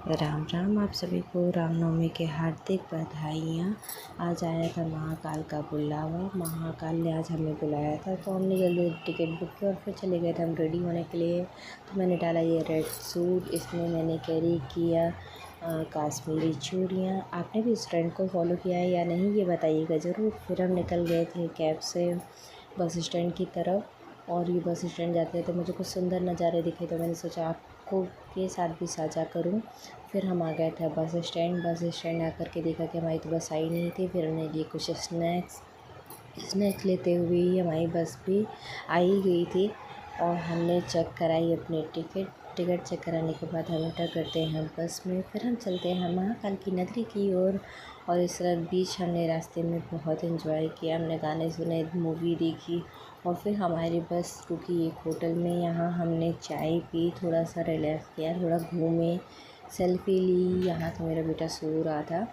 राम राम। आप सभी को रामनवमी के हार्दिक बधाइयाँ। आज आया था महाकाल का बुलावा। महाकाल ने आज हमें बुलाया था, तो हमने जल्दी टिकट बुक की और फिर चले गए थे हम रेडी होने के लिए। तो मैंने डाला ये रेड सूट, इसमें मैंने कैरी किया कश्मीरी चूड़ियाँ। आपने भी इस ट्रेंड को फॉलो किया है या नहीं, ये बताइएगा ज़रूर। फिर हम निकल गए थे कैब से बस स्टैंड की तरफ, और ये बस स्टैंड जाते थे मुझे कुछ सुंदर नज़ारे दिखे, तो मैंने सोचा आपको के साथ भी साझा करूं। फिर हम आ गए थे बस स्टैंड आकर के देखा कि हमारी तो बस आई नहीं थी। फिर हमने लिए कुछ स्नैक्स लेते हुए ही हमारी बस भी आई गई थी, और हमने चेक कराई अपनी टिकट चेक कराने के बाद हम एंटर करते हैं बस में। फिर हम चलते हैं महाकाल की नगरी की ओर, और इस बीच हमने रास्ते में बहुत एंजॉय किया। हमने गाने सुने, मूवी देखी, और फिर हमारी बस रुकी एक होटल में। यहाँ हमने चाय पी, थोड़ा सा रिलैक्स किया, थोड़ा घूमे, सेल्फी ली। यहाँ तो मेरा बेटा सो रहा था,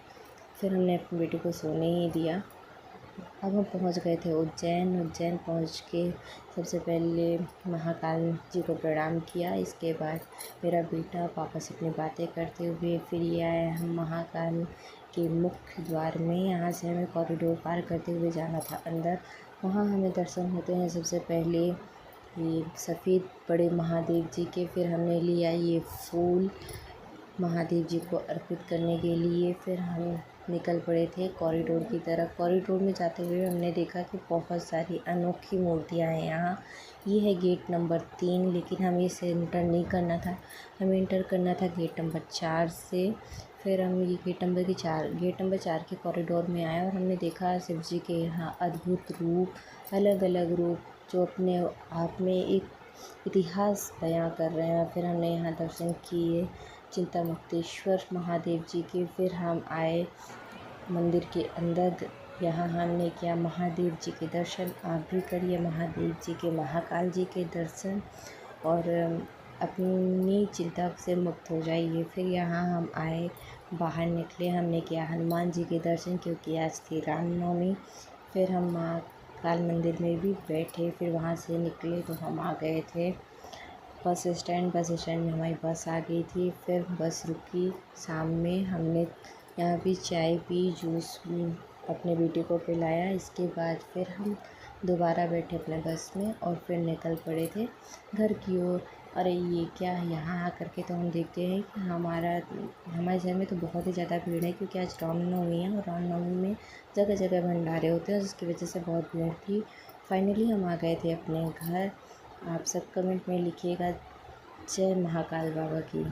फिर हमने अपने बेटे को सोने ही दिया। अब हम पहुँच गए थे उज्जैन पहुँच के सबसे पहले महाकाल जी को प्रणाम किया। इसके बाद मेरा बेटा पापा से अपनी बातें करते हुए फिर ये आए हम महाकाल के मुख्य द्वार में। यहाँ से हमें कॉरिडोर पार करते हुए जाना था अंदर। वहाँ हमें दर्शन होते हैं सबसे पहले ये सफ़ेद बड़े महादेव जी के। फिर हमने लिया ये फूल महादेव जी को अर्पित करने के लिए। फिर हम निकल पड़े थे कॉरिडोर की तरफ। कॉरिडोर में जाते हुए हमने देखा कि बहुत सारी अनोखी मूर्तियाँ हैं यहाँ। ये है गेट नंबर 3, लेकिन हमें इसे इंटर नहीं करना था, हमें इंटर करना था गेट नंबर 4 से। फिर हम ये गेट नंबर 4 के कॉरिडोर में आए, और हमने देखा शिव जी के यहाँ अद्भुत रूप, अलग अलग रूप जो अपने आप में एक इतिहास बयां कर रहे हैं। फिर हमने यहाँ दर्शन किए चिंतामुक्तेश्वर महादेव जी के। फिर हम आए मंदिर के अंदर, यहाँ हमने किया महादेव जी के दर्शन। आप भी करिए महादेव जी के, महाकाल जी के दर्शन, और अपनी चिंता से मुक्त हो जाइए। फिर यहाँ हम आए, बाहर निकले, हमने किया हनुमान जी के दर्शन, क्योंकि आज थी रामनवमी। फिर हम महाकाल मंदिर में भी बैठे, फिर वहाँ से निकले तो हम आ गए थे बस स्टैंड में हमारी बस आ गई थी। फिर बस रुकी शाम में, हमने यहाँ भी चाय पी, जूस अपने बेटे को पिलाया। इसके बाद फिर हम दोबारा बैठे अपने बस में, और फिर निकल पड़े थे घर की ओर। अरे ये क्या है, यहाँ आकर के तो हम देखते हैं कि हमारे शहर में तो बहुत ही ज़्यादा भीड़ है, क्योंकि आज रामनवमी है, और रामनवमी में जगह जगह भंडारे होते हैं, जिसकी वजह से बहुत भीड़ थी। फाइनली हम आ गए थे अपने घर। आप सब कमेंट में लिखिएगा जय महाकाल बाबा की।